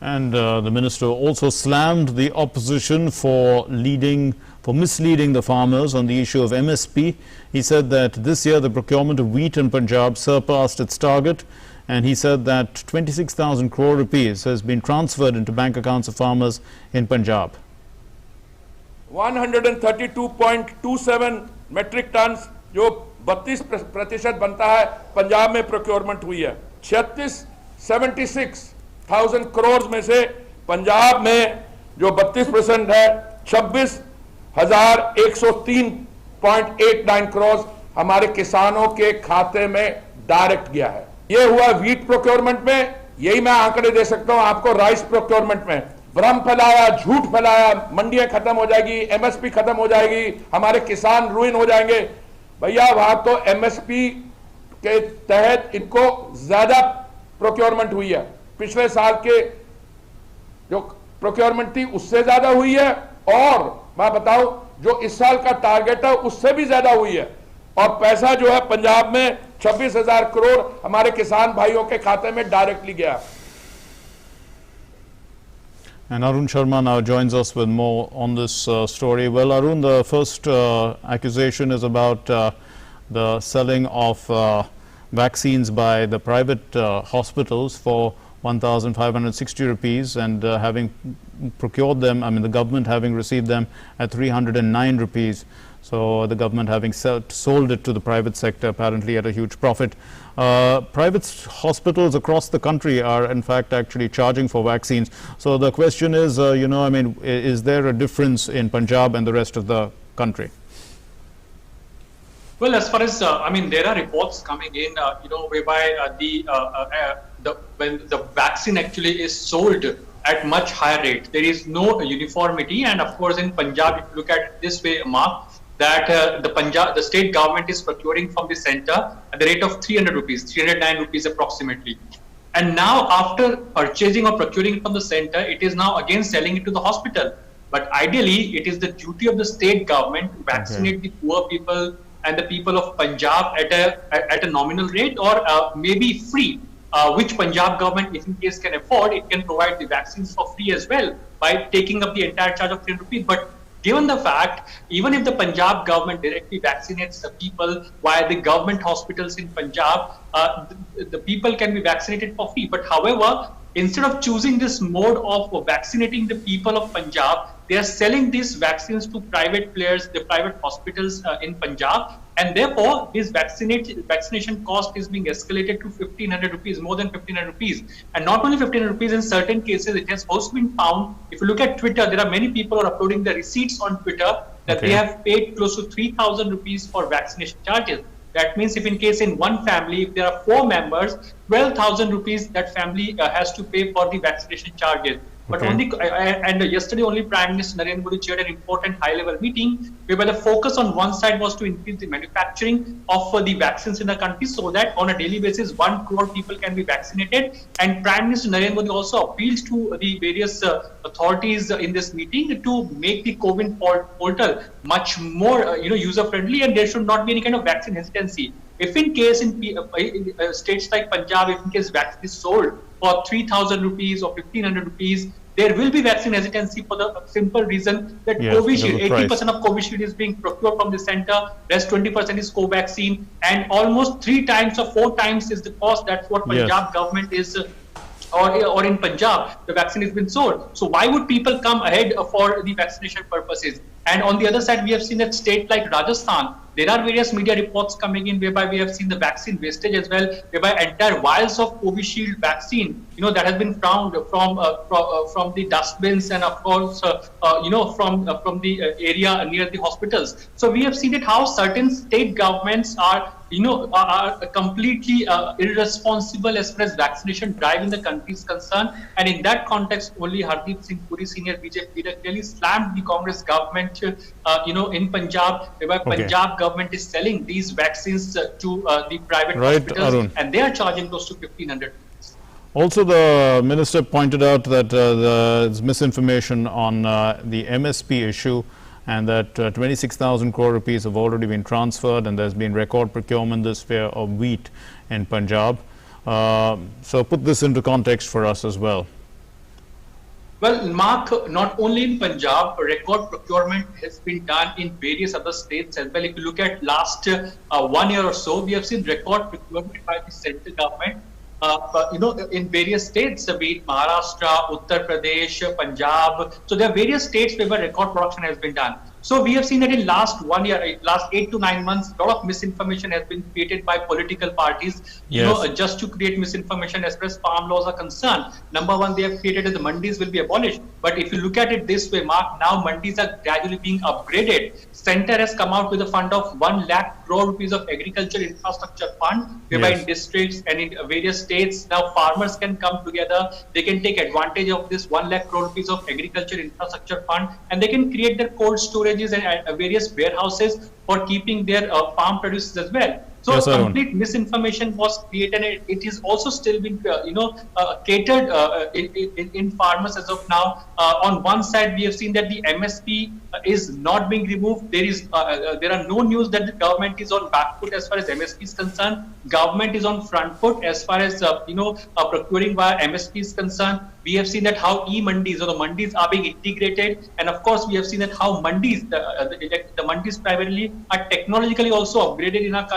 And the minister also slammed the opposition for misleading the farmers on the issue of MSP. He said that this year the procurement of wheat in Punjab surpassed its target, and he said that 26,000 crore rupees has been transferred into bank accounts of farmers in Punjab. 132.27 metric tonne जो 32% बनता है पंजाब में procurement हुई है। 76,000 करोड़ में से पंजाब में जो 32% है 26,103.89 करोड़ हमारे किसानों के खाते में डायरेक्ट गया है। ये हुआ व्हीट प्रोक्योरमेंट में, यही मैं आंकड़े दे सकता हूं आपको। राइस प्रोक्योरमेंट में भ्रम फैलाया, झूठ फैलाया, मंडियां खत्म हो जाएगी, एमएसपी खत्म हो जाएगी, हमारे किसान रुइन हो जाएंगे। भैया वहां तो एमएसपी के तहत इनको ज्यादा प्रोक्योरमेंट हुई है, पिछले साल के जो प्रोक्योरमेंट थी उससे ज्यादा हुई है, और मैं बताऊं जो इस साल का टारगेट है उससे भी ज्यादा हुई है। और पैसा जो है पंजाब में 26,000 करोड़ हमारे किसान भाइयों के खाते में डायरेक्टली गया। And Arun Sharma now joins us with more on this story. Well, Arun, the first accusation is about the selling of vaccines by the private hospitals for 1,560 rupees, and having procured them, I mean the government having received them at 309 rupees. So the government having sold it to the private sector apparently at a huge profit. Private hospitals across the country are in fact actually charging for vaccines. So the question is, I mean, is there a difference in Punjab and the rest of the country? Well, as far as I mean, there are reports coming in, whereby when the vaccine actually is sold at much higher rate, there is no uniformity. And of course, in Punjab, if you look at it this way, Mark, that the state government is procuring from the center at the rate of 300 rupees, 309 rupees approximately. And now after purchasing or procuring from the center, it is now again selling it to the hospital. But ideally, it is the duty of the state government to vaccinate the poor people and the people of Punjab at a nominal rate, or maybe free, which Punjab government, if in case can afford, it can provide the vaccines for free as well by taking up the entire charge of 300 rupees. But given the fact, even if the Punjab government directly vaccinates the people via the government hospitals in Punjab, the people can be vaccinated for free. But however, instead of choosing this mode of vaccinating the people of Punjab, they are selling these vaccines to private players, the private hospitals in Punjab, and therefore this vaccination cost is being escalated to 1,500 rupees, more than 1,500 rupees. And not only 1,500 rupees, in certain cases it has also been found, if you look at Twitter, there are many people who are uploading the receipts on Twitter that they have paid close to 3,000 rupees for vaccination charges. That means if in case in one family, if there are 4 members, 12,000 rupees that family has to pay for the vaccination charges. But yesterday only Prime Minister Narendra Modi chaired an important high-level meeting whereby the focus on one side was to increase the manufacturing of the vaccines in the country so that on a daily basis 1 crore people can be vaccinated. And Prime Minister Narendra Modi also appeals to the various authorities in this meeting to make the COVID portal much more user-friendly, and there should not be any kind of vaccine hesitancy. If in case in states like Punjab, if in case vaccine is sold for 3,000 rupees or 1,500 rupees, there will be vaccine hesitancy for the simple reason that Covishield, 80% of Covishield is being procured from the center, rest 20% is Covaxin, and almost 3 times or 4 times is the cost. That's what Punjab government is, or in Punjab, the vaccine has been sold. So why would people come ahead for the vaccination purposes? And on the other side, we have seen that state like Rajasthan, there are various media reports coming in whereby we have seen the vaccine wastage as well, whereby entire vials of Covishield vaccine, that has been found from the dustbins and of course, from the area near the hospitals. So we have seen it how certain state governments are completely irresponsible as far as vaccination drive in the country is concerned. And in that context, only Hardeep Singh Puri, senior BJP leader, clearly slammed the Congress government, in Punjab, whereby Punjab government is selling these vaccines to the private hospitals, Arun, and they are charging close to 1,500. Also, the minister pointed out that there's misinformation on the MSP issue, and that 26,000 crore rupees have already been transferred, and there's been record procurement this year of wheat in Punjab. So put this into context for us as well. Well, Mark, not only in Punjab, record procurement has been done in various other states as well. If you look at last 1 year or so, we have seen record procurement by the central government. In various states, be it Maharashtra, Uttar Pradesh, Punjab. So there are various states where record production has been done. So we have seen that in last 1 year, last 8 to 9 months, a lot of misinformation has been created by political parties, just to create misinformation as far as farm laws are concerned. Number one, they have created that the mandis will be abolished. But if you look at it this way, Mark, now mandis are gradually being upgraded. Center has come out with a fund of 1 lakh crore rupees of agriculture infrastructure fund, whereby in districts and in various states, now farmers can come together. They can take advantage of this 1 lakh crore rupees of agriculture infrastructure fund, and they can create their cold storages and various warehouses for keeping their farm produce as well. So complete misinformation was created, and it is also still being, catered in farmers as of now. On one side, we have seen that the MSP is not being removed. There are no news that the government is on back foot as far as MSP is concerned. Government is on front foot as far as procuring via MSP is concerned. We have seen that how e-mandis or the mandis are being integrated, and of course we have seen that how mandis, the mandis primarily are technologically also upgraded in our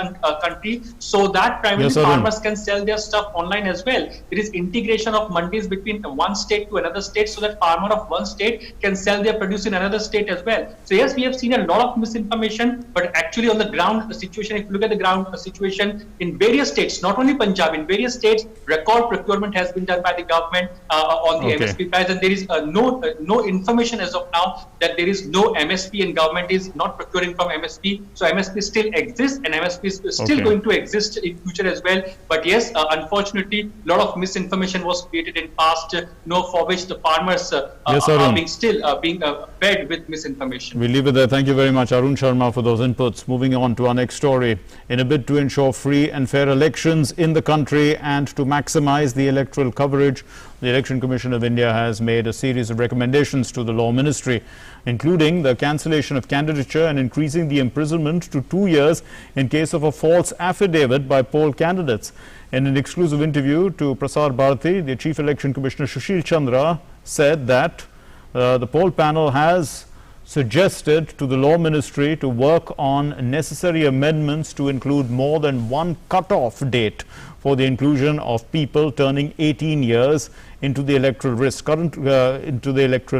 country, so that primarily farmers can sell their stuff online as well. There is integration of mandis between one state to another state, so that farmer of one state can sell their produce in another state as well. So yes, we have seen a lot of misinformation, but actually on the ground situation, if you look at the ground situation in various states, not only Punjab, in various states, record procurement has been done by the government on the MSP price, and there is no information as of now that there is no MSP and government is not procuring from MSP. So MSP still exists, and MSP is still going to exist in future as well. But yes, unfortunately, a lot of misinformation was created in past, for which the farmers are being fed with misinformation. We'll leave it there. Thank you very much, Arun Sharma, for those inputs. Moving on to our next story. In a bid to ensure free and fair elections in the country and to maximize the electoral coverage, the Election Commission of India has made a series of recommendations to the Law Ministry, including the cancellation of candidature and increasing the imprisonment to 2 years in case of a false affidavit by poll candidates. In an exclusive interview to Prasar Bharati, the Chief Election Commissioner Sushil Chandra said that the poll panel has suggested to the Law Ministry to work on necessary amendments to include more than one cut-off date for the inclusion of people turning 18 years into the electoral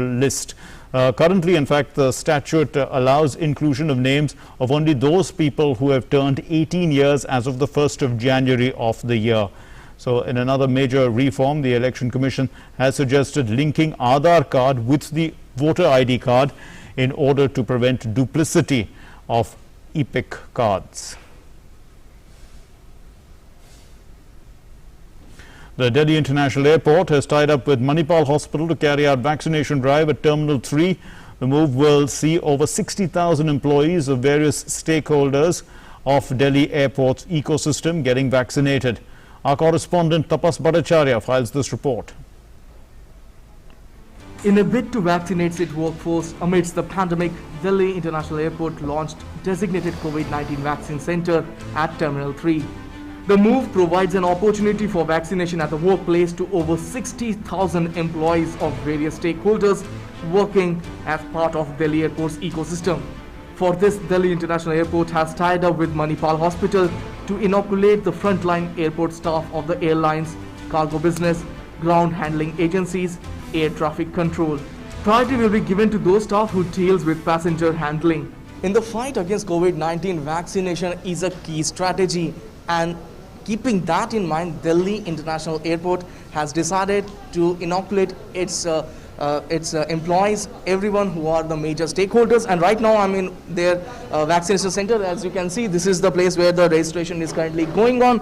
list. Currently, in fact, the statute allows inclusion of names of only those people who have turned 18 years as of the 1st of January of the year. So, in another major reform, the Election Commission has suggested linking Aadhaar card with the voter ID card in order to prevent duplicity of EPIC cards. The Delhi International Airport has tied up with Manipal Hospital to carry out vaccination drive at Terminal 3. The move will see over 60,000 employees of various stakeholders of Delhi Airport's ecosystem getting vaccinated. Our correspondent Tapas Bhattacharya files this report. In a bid to vaccinate its workforce amidst the pandemic, Delhi International Airport launched designated COVID-19 vaccine center at Terminal 3. The move provides an opportunity for vaccination at the workplace to over 60,000 employees of various stakeholders working as part of Delhi Airport's ecosystem. For this, Delhi International Airport has tied up with Manipal Hospital to inoculate the frontline airport staff of the airlines, cargo business, ground handling agencies, air traffic control. Priority will be given to those staff who deals with passenger handling. In the fight against COVID-19, vaccination is a key strategy, and keeping that in mind, Delhi International Airport has decided to inoculate its employees, everyone who are the major stakeholders. And right now I'm in their vaccination center. As you can see, this is the place where the registration is currently going on.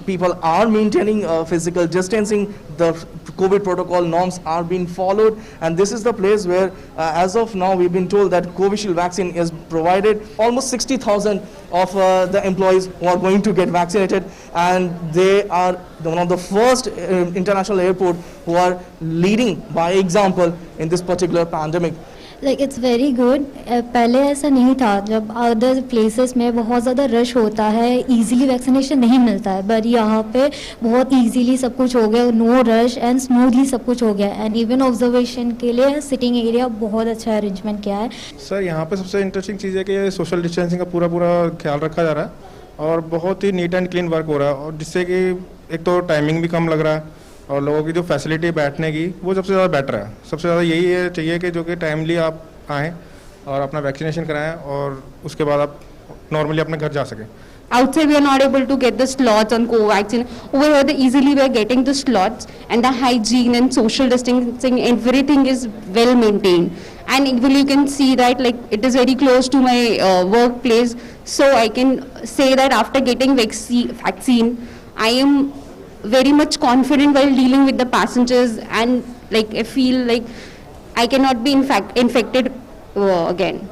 People are maintaining physical distancing. The COVID protocol norms are being followed, and this is the place where as of now we've been told that Covishield vaccine is provided. Almost 60,000 of the employees who are going to get vaccinated, and they are one of the first international airport who are leading by example in this particular pandemic. Like it's very good. पहले ऐसा नहीं था, जब other places में बहुत ज़्यादा rush होता है, इजीली वैक्सीनेशन नहीं मिलता है, बट यहाँ पे बहुत इजीली सब कुछ हो गया, नो रश एंड स्मूथली सब कुछ हो गया, एंड इवन ऑब्जर्वेशन के लिए सिटिंग एरिया बहुत अच्छा अरेंजमेंट किया है. सर यहाँ पे सबसे इंटरेस्टिंग चीज़ है कि ये सोशल डिस्टेंसिंग का पूरा ख्याल रखा जा रहा है और बहुत ही नीट एंड क्लीन वर्क हो रहा है, और जिससे कि एक तो टाइमिंग भी कम लग रहा है और लोगों की जो फैसिलिटी बैठने की वो सबसे ज़्यादा बेटर है. सबसे ज़्यादा यही चाहिए कि जो कि टाइमली आप आएँ और अपना वैक्सीनेशन कराएं और उसके बाद आप नॉर्मली अपने घर जा सकें. Outside we are not able to get the slots on co-vaccine. Over here easily we are getting the slots, and the hygiene and social distancing, everything is well maintained. And even you can see that like it is very close to my workplace, so I can say that after getting vaccine, I am very much confident while dealing with the passengers, and like I feel like I cannot be infected again.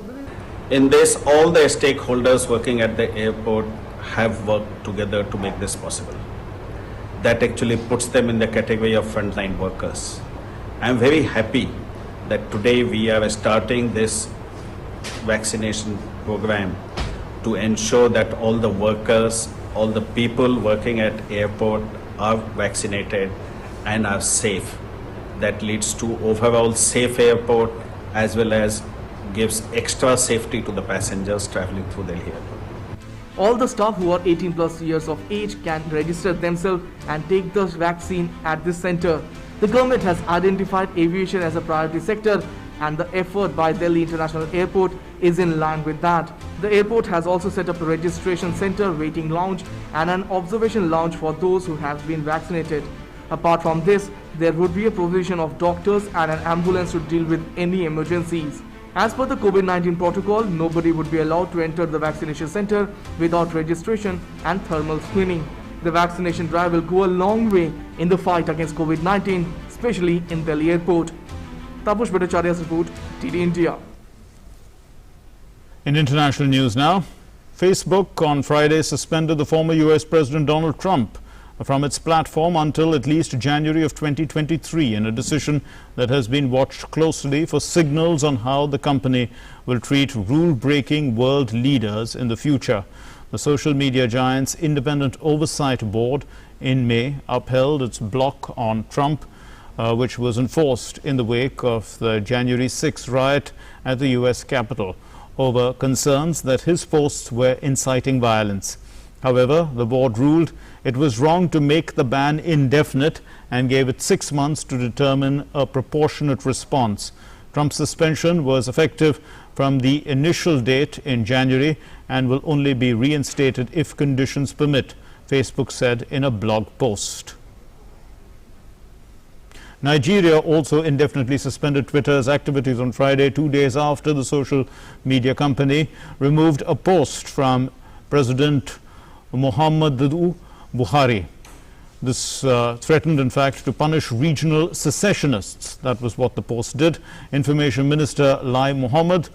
In this, all the stakeholders working at the airport have worked together to make this possible. That actually puts them in the category of frontline workers. I am very happy that today we are starting this vaccination program to ensure that all the workers, all the people working at airport are vaccinated and are safe. That leads to overall safe airport as well as gives extra safety to the passengers traveling through Delhi Airport. All the staff who are 18 plus years of age can register themselves and take the vaccine at this center. The government has identified aviation as a priority sector, and the effort by Delhi International Airport is in line with that. The airport has also set up a registration center, waiting lounge and an observation lounge for those who have been vaccinated. Apart from this, there would be a provision of doctors and an ambulance to deal with any emergencies. As per the COVID-19 protocol, nobody would be allowed to enter the vaccination center without registration and thermal screening. The vaccination drive will go a long way in the fight against COVID-19, especially in Delhi Airport. Tapush Bhattacharya's report, TD India. In international news now, Facebook on Friday suspended the former US President Donald Trump from its platform until at least January of 2023, in a decision that has been watched closely for signals on how the company will treat rule-breaking world leaders in the future. The social media giant's independent oversight board in May upheld its block on Trump which was enforced in the wake of the January 6 riot at the US Capitol over concerns that his posts were inciting violence. However, the board ruled it was wrong to make the ban indefinite and gave it 6 months to determine a proportionate response. Trump's suspension was effective from the initial date in January and will only be reinstated if conditions permit, Facebook said in a blog post. Nigeria also indefinitely suspended Twitter's activities on Friday, 2 days after the social media company removed a post from President Muhammadu Buhari. This threatened, in fact, to punish regional secessionists. That was what the post did. Information Minister Lai Mohammed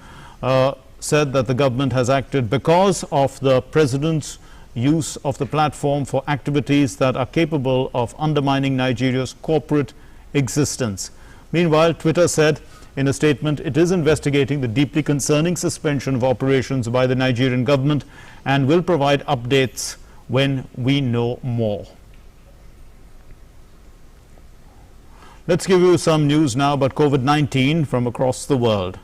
said that the government has acted because of the president's use of the platform for activities that are capable of undermining Nigeria's corporate existence. Meanwhile, Twitter said in a statement it is investigating the deeply concerning suspension of operations by the Nigerian government and will provide updates when we know more. Let's give you some news now about COVID-19 from across the world.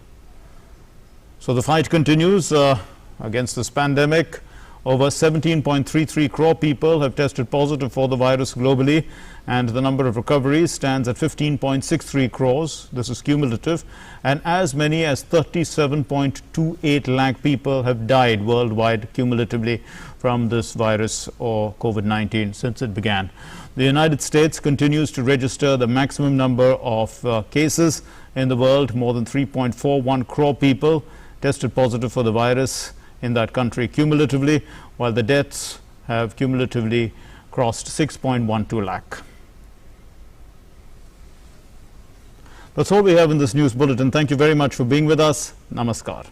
So the fight continues against this pandemic. Over 17.33 crore people have tested positive for the virus globally, and the number of recoveries stands at 15.63 crores. This is cumulative, and as many as 37.28 lakh people have died worldwide cumulatively from this virus or COVID-19 since it began. The United States continues to register the maximum number of cases in the world. More than 3.41 crore people tested positive for the virus in that country cumulatively, while the deaths have cumulatively crossed 6.12 lakh. That's all we have in this news bulletin. Thank you very much for being with us. Namaskar.